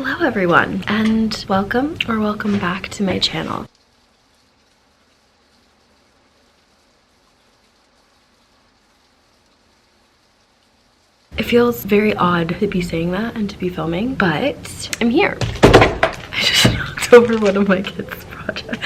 Hello everyone, and welcome back to my channel. It feels very odd to be saying that and to be filming, but I'm here. I just knocked over one of my kids' projects.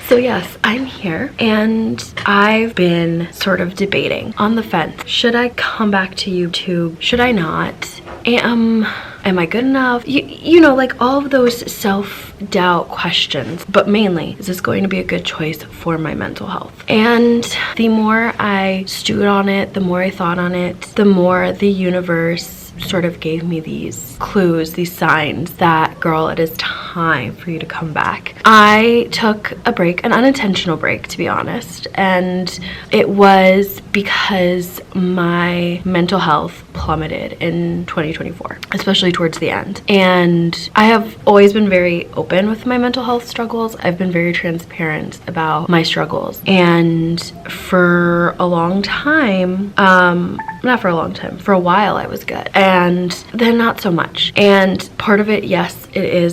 So yes, I'm here, and I've been sort of debating on the fence. Should I come back to YouTube? Should I not? Am I good enough? You know, like all of those self-doubt questions. But mainly, is this going to be a good choice for my mental health? And the more I stewed on it, the more I thought on it, the more the universe sort of gave me these clues, these signs that, girl, it is time for you to come back. I took a break, an unintentional break, to be honest, and it was because my mental health plummeted in 2024, especially towards the end. And I have always been very open with my mental health struggles. I've been very transparent about my struggles, and for a long time, not for a long time, for a while I was good, and then not so much. And part of it, yes, it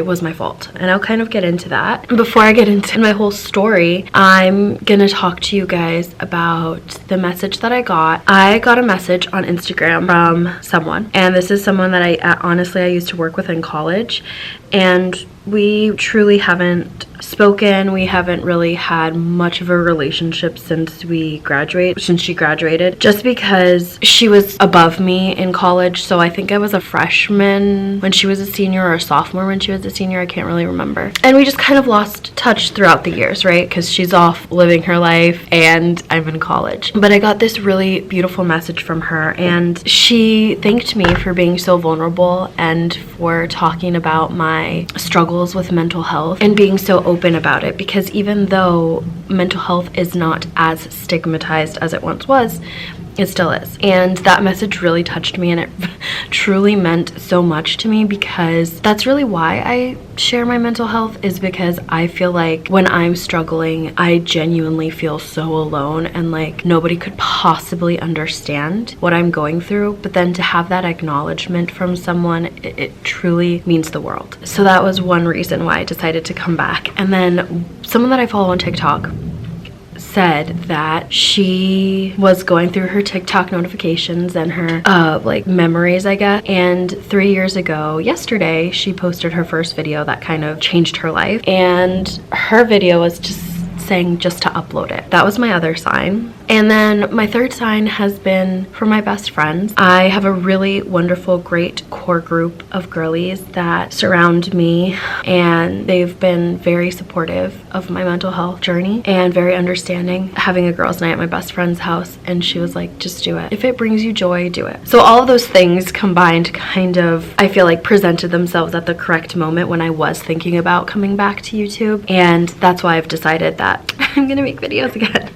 was my fault, and I'll kind of get into that. Before I get into my whole story, I'm gonna talk to you guys about the message that I got. I got a message on Instagram from someone, and this is someone that I used to work with in college, and we truly haven't spoken. We haven't really had much of a relationship since she graduated, just because she was above me in college. So I think I was a freshman when she was a senior, or a sophomore when she was a senior. I can't really remember. And we just kind of lost touch throughout the years, right? Because she's off living her life and I'm in college. But I got this really beautiful message from her, and she thanked me for being so vulnerable and for talking about my struggles with mental health and being so open about it, because even though mental health is not as stigmatized as it once was, it still is. And that message really touched me, and it truly meant so much to me, because that's really why I share my mental health, is because I feel like when I'm struggling, I genuinely feel so alone, and like nobody could possibly understand what I'm going through. But then to have that acknowledgement from someone, it truly means the world. So that was one reason why I decided to come back. And then someone that I follow on TikTok said that she was going through her TikTok notifications and her like memories, I guess, and 3 years ago yesterday she posted her first video that kind of changed her life, and her video was just saying just to upload it. That was my other sign. And then my third sign has been for my best friends. I have a really wonderful, great core group of girlies that surround me, and they've been very supportive of my mental health journey and very understanding. Having a girls' night at my best friend's house, and she was like, just do it. If it brings you joy, do it. So all of those things combined kind of, I feel like, presented themselves at the correct moment when I was thinking about coming back to YouTube, and that's why I've decided that I'm gonna make videos again.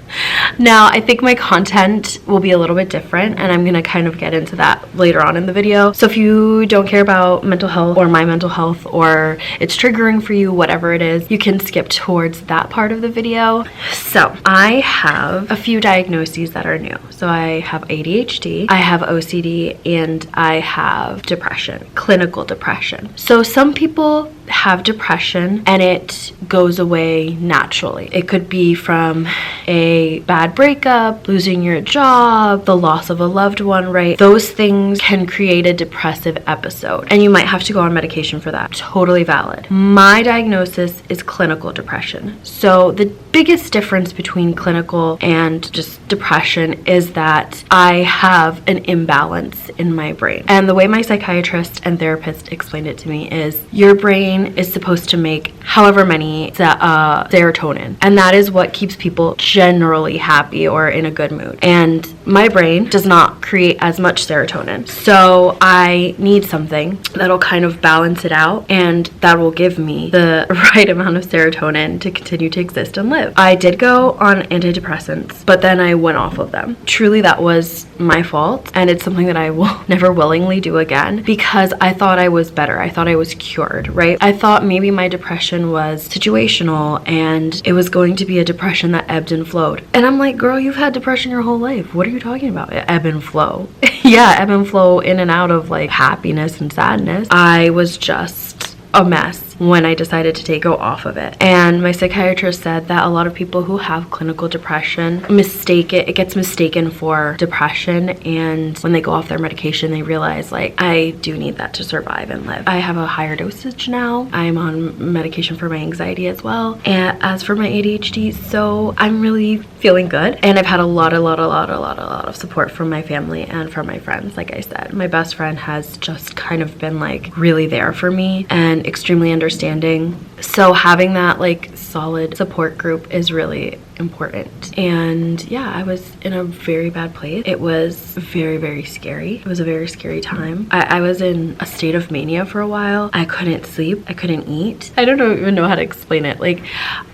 Now, I think my content will be a little bit different, and I'm gonna kind of get into that later on in the video. So if you don't care about mental health or my mental health, or it's triggering for you, whatever it is, you can skip towards that part of the video. So I have a few diagnoses that are new. So I have ADHD, I have OCD, and I have depression, clinical depression. So some people have depression and it goes away naturally. It could be from a bad breakup, losing your job, the loss of a loved one, right? Those things can create a depressive episode, and you might have to go on medication for that. Totally valid. My diagnosis is clinical depression. So the biggest difference between clinical and just depression is that I have an imbalance in my brain. And the way my psychiatrist and therapist explained it to me is your brain is supposed to make however many serotonin, and that is what keeps people generally happy or in a good mood. And my brain does not create as much serotonin, so I need something that'll kind of balance it out, and that will give me the right amount of serotonin to continue to exist and live. I did go on antidepressants, but then I went off of them. Truly, that was my fault, and it's something that I will never willingly do again, because I thought I was better. I thought I was cured, right? I thought maybe my depression was situational and it was going to be a depression that ebbed and flowed. And I'm like, girl, you've had depression your whole life. What are you talking about? Ebb and flow. yeah, ebb and flow in and out of like happiness and sadness. I was just a mess when I decided to go off of it. And my psychiatrist said that a lot of people who have clinical depression mistake it gets mistaken for depression, and when they go off their medication they realize like, I do need that to survive and live. I have a higher dosage now. I'm on medication for my anxiety as well, and as for my ADHD, so I'm really feeling good. And I've had a lot of support from my family and from my friends. Like I said, my best friend has just kind of been like really there for me and extremely understanding. So having that like solid support group is really important. And yeah, I was in a very bad place. It was very scary. It was a very scary time. I was in a state of mania for a while. I couldn't sleep. I couldn't eat. I don't even know how to explain it. Like,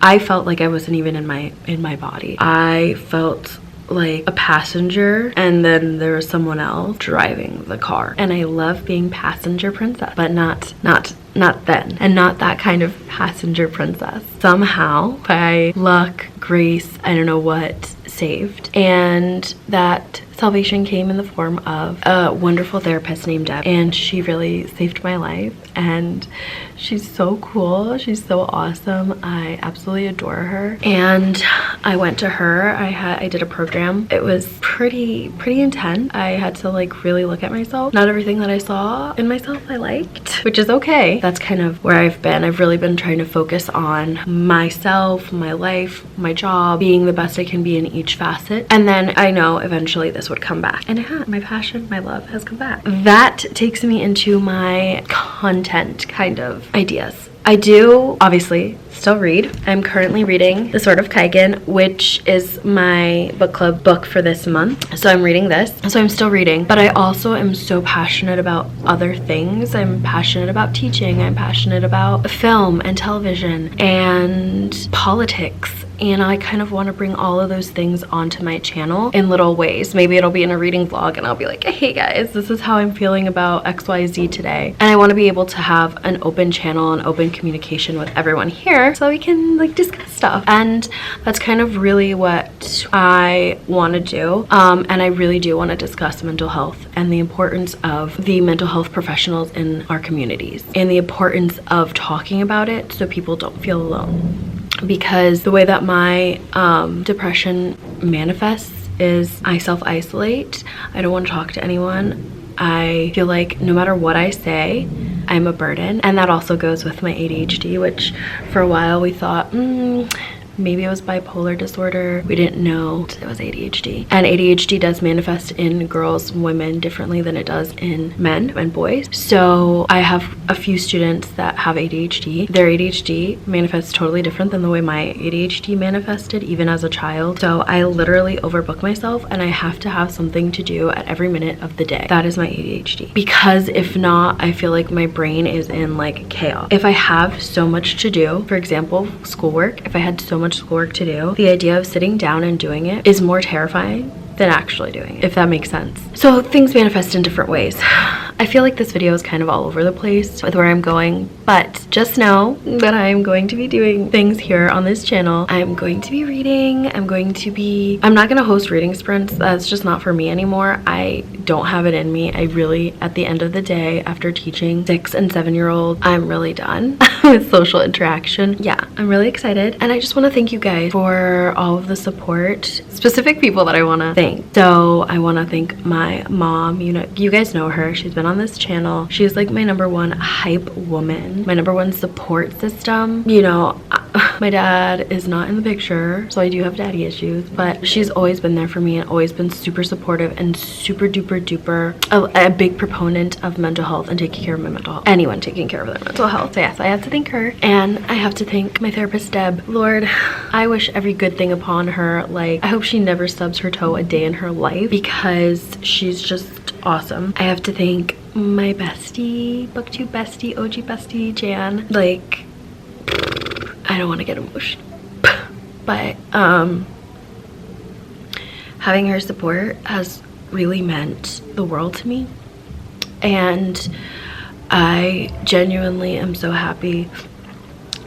I felt like I wasn't even in my body. I felt like a passenger, and then there was someone else driving the car. And I love being passenger princess, but not then, and not that kind of passenger princess. Somehow, by luck, grace, I don't know what, saved. And that salvation came in the form of a wonderful therapist named Deb, and she really saved my life. And she's so cool. She's so awesome. I absolutely adore her. And I went to her. I did a program. It was pretty intense. I had to like really look at myself. Not everything that I saw in myself I liked, which is okay. That's kind of where I've been. I've really been trying to focus on myself, my life, my job, being the best I can be in each facet. And then I know eventually this would come back. And it has. My passion, my love has come back. That takes me into my content kind of ideas. I do obviously still read. I'm currently reading The Sword of Kaigen, which is my book club book for this month. So I'm reading this. So I'm still reading, but I also am so passionate about other things. I'm passionate about teaching. I'm passionate about film and television and politics. And I kind of want to bring all of those things onto my channel in little ways. Maybe it'll be in a reading vlog and I'll be like, hey guys, this is how I'm feeling about XYZ today. And I want to be able to have an open channel and open communication with everyone here so we can like discuss stuff. And that's kind of really what I want to do. And I really do want to discuss mental health and the importance of the mental health professionals in our communities and the importance of talking about it so people don't feel alone. Because the way that my depression manifests is I self-isolate. I don't want to talk to anyone. I feel like no matter what I say, I'm a burden. And that also goes with my ADHD, which for a while we thought, maybe it was bipolar disorder. We didn't know it was ADHD. And ADHD does manifest in girls and women differently than it does in men and boys. So I have a few students that have ADHD. Their ADHD manifests totally different than the way my ADHD manifested even as a child. So I literally overbook myself and I have to have something to do at every minute of the day. That is my ADHD. Because if not, I feel like my brain is in like chaos. If I have so much to do, for example, schoolwork, if I had so much schoolwork to do, the idea of sitting down and doing it is more terrifying than actually doing it, if that makes sense. So things manifest in different ways. I feel like this video is kind of all over the place with where I'm going, but just know that I'm going to be doing things here on this channel. I'm going to be reading. I'm not going to host reading sprints. That's just not for me anymore. I don't have it in me. I really, at the end of the day, after teaching 6 and 7-year-olds, I'm really done with social interaction. Yeah, I'm really excited. And I just want to thank you guys for all of the support, specific people that I want to thank. So I want to thank my mom. You know, you guys know her. She's been on this channel. She's like my #1 hype woman, my #1 support system. You know, my dad is not in the picture, so I do have daddy issues, but she's always been there for me and always been super supportive and super duper duper a big proponent of mental health and taking care of my mental health. Anyone taking care of their mental health. So yes, I have to thank her, and I have to thank my therapist Deb. Lord, I wish every good thing upon her. Like, I hope she never stubs her toe a day in her life because she's just awesome. I have to thank my bestie, booktube bestie, OG bestie, Jan. Like, I don't want to get emotional, but having her support has really meant the world to me, and I genuinely am so happy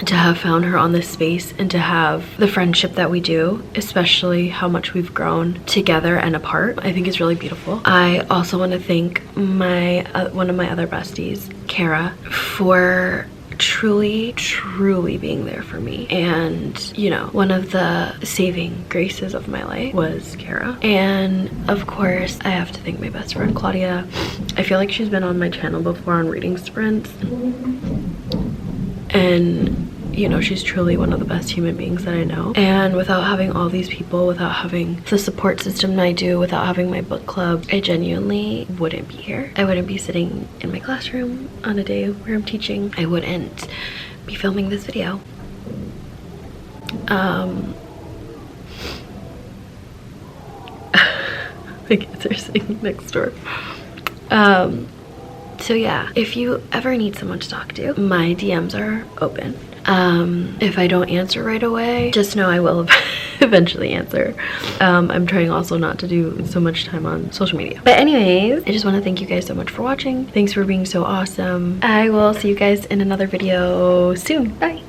to have found her on this space and to have the friendship that we do, especially how much we've grown together and apart. I think it's really beautiful. I also want to thank my one of my other besties, Kara, for truly being there for me. And you know, one of the saving graces of my life was Kara. And of course I have to thank my best friend Claudia. I feel like she's been on my channel before on reading sprints, and you know, she's truly one of the best human beings that I know. And without having all these people, without having the support system I do, without having my book club, I genuinely wouldn't be here. I wouldn't be sitting in my classroom on a day where I'm teaching. I wouldn't be filming this video. My kids are singing next door. So yeah, if you ever need someone to talk to, my DMs are open. If I don't answer right away, just know I will eventually answer. I'm trying also not to do so much time on social media. But anyways, I just want to thank you guys so much for watching. Thanks for being so awesome. I will see you guys in another video soon. Bye.